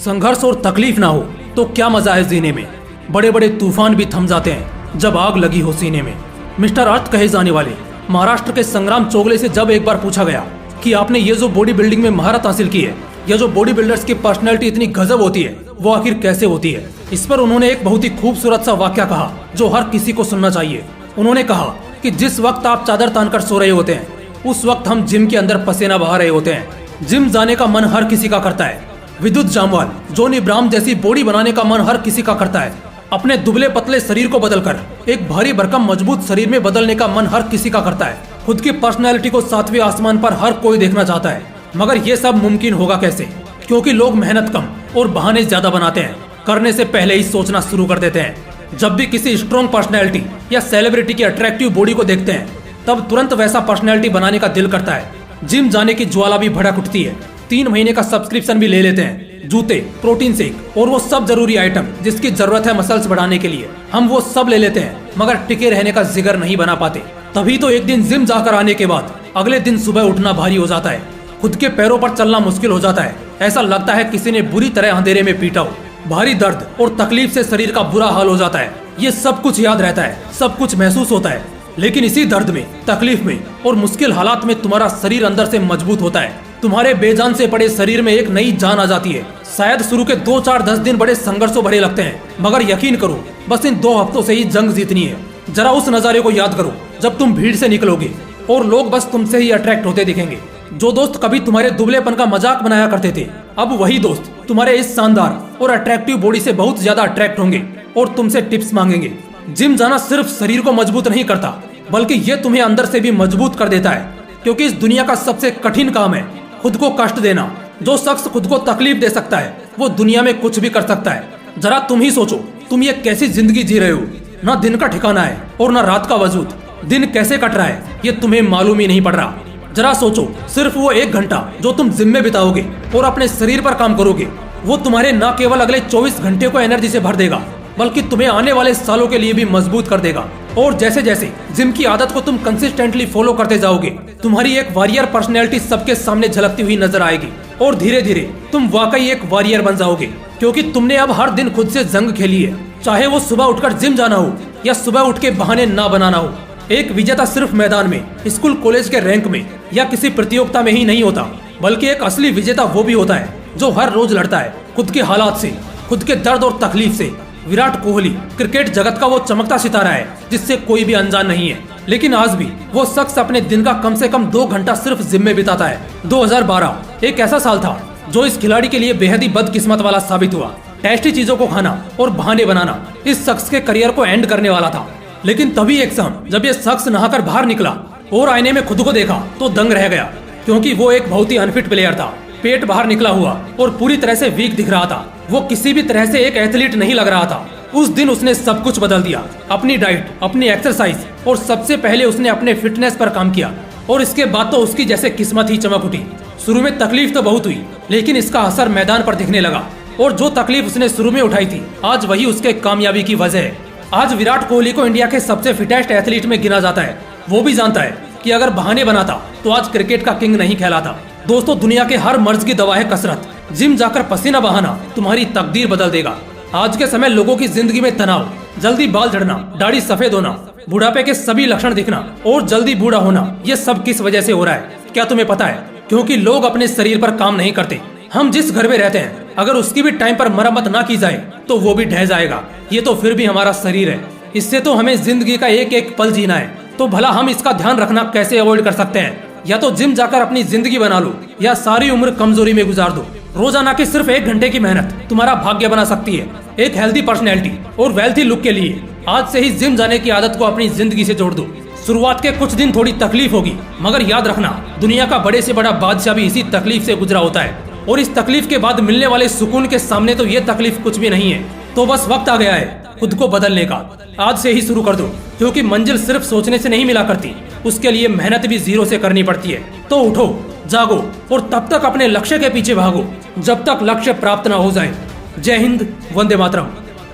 संघर्ष और तकलीफ ना हो तो क्या मजा है जीने में। बड़े बड़े तूफान भी थम जाते हैं जब आग लगी हो सीने में। मिस्टर अर्थ कहे जाने वाले महाराष्ट्र के संग्राम चोगले से जब एक बार पूछा गया कि आपने ये जो बॉडी बिल्डिंग में महारत हासिल की है, ये जो बॉडी बिल्डर्स की पर्सनैलिटी इतनी गजब होती है, वो आखिर कैसे होती है। इस पर उन्होंने एक बहुत ही खूबसूरत सा वाक्य कहा जो हर किसी को सुनना चाहिए। उन्होंने कहा कि जिस वक्त आप चादर तानकर सो रहे होते हैं उस वक्त हम जिम के अंदर पसीना बहा रहे होते हैं। जिम जाने का मन हर किसी का करता है। विद्युत जामवाल, जॉनी ब्राह्म जैसी बॉडी बनाने का मन हर किसी का करता है। अपने दुबले पतले शरीर को बदलकर एक भारी भरकम मजबूत शरीर में बदलने का मन हर किसी का करता है। खुद की पर्सनैलिटी को सातवें आसमान पर हर कोई देखना चाहता है। मगर ये सब मुमकिन होगा कैसे? क्योंकि लोग मेहनत कम और बहाने ज्यादा बनाते हैं। करने से पहले ही सोचना शुरू कर देते हैं। जब भी किसी स्ट्रॉन्ग पर्सनैलिटी या सेलिब्रिटी की अट्रैक्टिव बॉडी को देखते हैं तब तुरंत वैसा पर्सनैलिटी बनाने का दिल करता है। जिम जाने की ज्वाला भी भड़क उठती है। 3 महीने का सब्सक्रिप्शन भी ले लेते हैं। जूते, प्रोटीन शेक और वो सब जरूरी आइटम जिसकी जरूरत है मसल्स बढ़ाने के लिए, हम वो सब ले लेते हैं मगर टिके रहने का जिगर नहीं बना पाते। तभी तो एक दिन जिम जाकर आने के बाद अगले दिन सुबह उठना भारी हो जाता है। खुद के पैरों पर चलना मुश्किल हो जाता है। ऐसा लगता है किसी ने बुरी तरह अंधेरे में पीटा हो। भारी दर्द और तकलीफ से शरीर का बुरा हाल हो जाता है। ये सब कुछ याद रहता है, सब कुछ महसूस होता है। लेकिन इसी दर्द में, तकलीफ में और मुश्किल हालात में तुम्हारा शरीर अंदर से मजबूत होता है। तुम्हारे बेजान से पड़े शरीर में एक नई जान आ जाती है। शायद शुरू के 2, 4, 10 दिन बड़े संघर्षों भरे लगते हैं, मगर यकीन करो बस इन 2 हफ्तों से ही जंग जीतनी है। जरा उस नजारे को याद करो जब तुम भीड़ से निकलोगे और लोग बस तुमसे ही अट्रैक्ट होते दिखेंगे। जो दोस्त कभी तुम्हारे दुबलेपन का मजाक बनाया करते थे, अब वही दोस्त तुम्हारे इस शानदार और अट्रैक्टिव बॉडी से बहुत ज्यादा अट्रैक्ट होंगे और तुमसे टिप्स मांगेंगे। जिम जाना सिर्फ शरीर को मजबूत नहीं करता, बल्कि ये तुम्हें अंदर से भी मजबूत कर देता है। क्योंकि इस दुनिया का सबसे कठिन काम है खुद को कष्ट देना। जो शख्स खुद को तकलीफ दे सकता है वो दुनिया में कुछ भी कर सकता है। जरा तुम ही सोचो, तुम ये कैसी जिंदगी जी रहे हो। ना दिन का ठिकाना है और ना रात का वजूद। दिन कैसे कट रहा है ये तुम्हें मालूम ही नहीं पड़ रहा। जरा सोचो, सिर्फ वो 1 घंटा जो तुम जिम में बिताओगे और अपने शरीर पर काम करोगे, वो तुम्हारे न केवल अगले 24 घंटे को एनर्जी से भर देगा, बल्कि तुम्हें आने वाले सालों के लिए भी मजबूत कर देगा। और जैसे जैसे जिम की आदत को तुम कंसिस्टेंटली फॉलो करते जाओगे, तुम्हारी एक वॉरियर पर्सनैलिटी सबके सामने झलकती हुई नजर आएगी और धीरे धीरे तुम वाकई एक वॉरियर बन जाओगे। क्योंकि तुमने अब हर दिन खुद से जंग खेली है, चाहे वो सुबह उठकर जिम जाना हो या सुबह उठ के बहाने ना बनाना हो। एक विजेता सिर्फ मैदान में, स्कूल कॉलेज के रैंक में या किसी प्रतियोगिता में ही नहीं होता, बल्कि एक असली विजेता वो भी होता है जो हर रोज लड़ता है खुद के हालात से, खुद के दर्द और तकलीफ से। विराट कोहली क्रिकेट जगत का वो चमकता सितारा है जिससे कोई भी अनजान नहीं है। लेकिन आज भी वो शख्स अपने दिन का कम से कम 2 घंटा सिर्फ जिम में बिताता है। 2012 एक ऐसा साल था जो इस खिलाड़ी के लिए बेहद ही बदकिस्मत वाला साबित हुआ। टेस्टी चीजों को खाना और बहाने बनाना इस शख्स के करियर को एंड करने वाला था। लेकिन तभी एक शाम जब ये शख्स नहाकर बाहर निकला और आईने में खुद को देखा तो दंग रह गया। क्योंकि वो एक बहुत ही अनफिट प्लेयर था। पेट बाहर निकला हुआ और पूरी तरह से वीक दिख रहा था। वो किसी भी तरह से एक एथलीट नहीं लग रहा था। उस दिन उसने सब कुछ बदल दिया। अपनी डाइट, अपनी एक्सरसाइज और सबसे पहले उसने अपने फिटनेस पर काम किया। और इसके बाद तो उसकी जैसे किस्मत ही चमक उठी। शुरू में तकलीफ तो बहुत हुई, लेकिन इसका असर मैदान पर दिखने लगा। और जो तकलीफ उसने शुरू में उठाई थी, आज वही उसके कामयाबी की वजह है। आज विराट कोहली को इंडिया के सबसे फिटेस्ट एथलीट में गिना जाता है। वो भी जानता है कि अगर बहाने बनाता तो आज क्रिकेट का किंग नहीं कहलाता। दोस्तों, दुनिया के हर मर्ज की दवा है कसरत। जिम जाकर पसीना बहाना तुम्हारी तकदीर बदल देगा। आज के समय लोगों की जिंदगी में तनाव, जल्दी बाल झड़ना, दाढ़ी सफेद होना, बुढ़ापे के सभी लक्षण दिखना और जल्दी बूढ़ा होना, ये सब किस वजह से हो रहा है क्या तुम्हें पता है? क्योंकि लोग अपने शरीर पर काम नहीं करते। हम जिस घर में रहते हैं अगर उसकी भी टाइम पर मरम्मत ना की जाए तो वो भी ढह जाएगा। ये तो फिर भी हमारा शरीर है। इससे तो हमें जिंदगी का एक एक पल जीना है। तो भला हम इसका ध्यान रखना कैसे अवॉइड कर सकते हैं? या तो जिम जाकर अपनी जिंदगी बना लो या सारी उम्र कमजोरी में गुजार दो। रोजाना की सिर्फ 1 घंटे की मेहनत तुम्हारा भाग्य बना सकती है। एक हेल्दी पर्सनैलिटी और वेल्थी लुक के लिए आज से ही जिम जाने की आदत को अपनी जिंदगी से जोड़ दो। शुरुआत के कुछ दिन थोड़ी तकलीफ होगी, मगर याद रखना दुनिया का बड़े से बड़ा बादशाह भी इसी तकलीफ से गुजरा होता है। और इस तकलीफ के बाद मिलने वाले सुकून के सामने तो ये तकलीफ कुछ भी नहीं है। तो बस वक्त आ गया है खुद को बदलने का। आज से ही शुरू कर दो, क्योंकि मंजिल सिर्फ सोचने से नहीं मिला करती, उसके लिए मेहनत भी जीरो से करनी पड़ती है। तो उठो, जागो और तब तक अपने लक्ष्य के पीछे भागो जब तक लक्ष्य प्राप्त न हो जाए। जय हिंद, वंदे मातरम।